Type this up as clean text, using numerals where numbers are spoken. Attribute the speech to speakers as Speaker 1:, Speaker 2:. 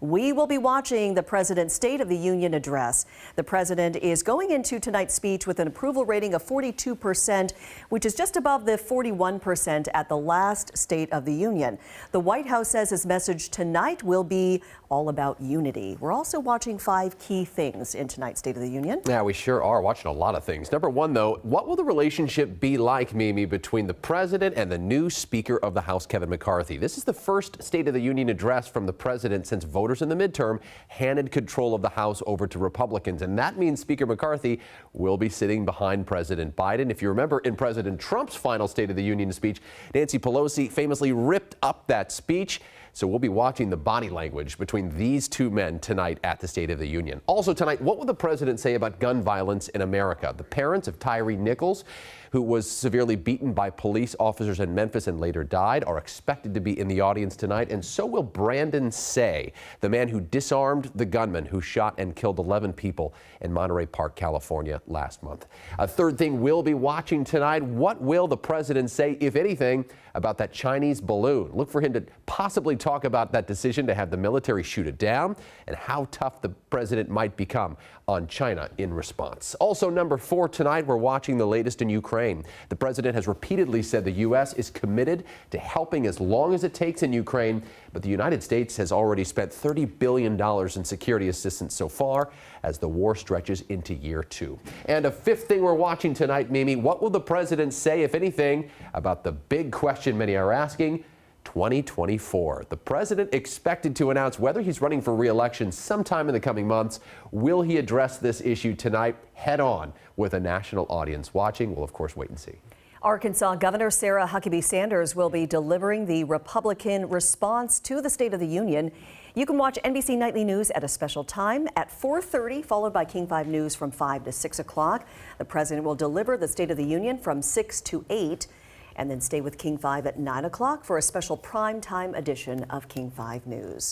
Speaker 1: We will be watching the president's State of the Union address. The president is going into tonight's speech with an approval rating of 42%, which is just above the 41% at the last State of the Union. The White House says his message tonight will be all about unity. We're also watching 5 key things in tonight's State of the Union.
Speaker 2: Yeah, we sure are watching a lot of things. Number one, though, what will the relationship be like, Mimi, between the president and the new Speaker of the House, Kevin McCarthy? This is the first State of the Union address from the president since voters in the midterm handed control of the House over to Republicans. And that means Speaker McCarthy will be sitting behind President Biden. If you remember, in President Trump's final State of the Union speech, Nancy Pelosi famously ripped up that speech. So we'll be watching the body language between these two men tonight at the State of the Union. Also tonight, what will the president say about gun violence in America? The parents of Tyree Nichols, who was severely beaten by police officers in Memphis and later died, are expected to be in the audience tonight, and so will Brandon Say, the man who disarmed the gunman who shot and killed 11 people in Monterey Park, California last month. A third thing we'll be watching tonight, what will the president say, if anything, about that Chinese balloon? Look for him to possibly talk about that decision to have the military shoot it down and how tough the president might become on China in response. Also, number 4 tonight, we're watching the latest in Ukraine. The president has repeatedly said the U.S. is committed to helping as long as it takes in Ukraine, but the United States has already spent $30 billion in security assistance so far as the war stretches into year 2. And a 5th thing we're watching tonight, Mimi, what will the president say, if anything, about the big question many are asking? 2024. The president expected to announce whether he's running for re-election sometime in the coming months. Will he address this issue tonight head on with a national audience watching? We'll, of course, wait and see.
Speaker 1: Arkansas Governor Sarah Huckabee Sanders will be delivering the Republican response to the State of the Union. You can watch NBC Nightly News at a special time at 4:30, followed by King 5 News from 5 to 6 o'clock. The president will deliver the State of the Union from 6 to 8. And then stay with King 5 at 9 o'clock for a special primetime edition of King 5 News.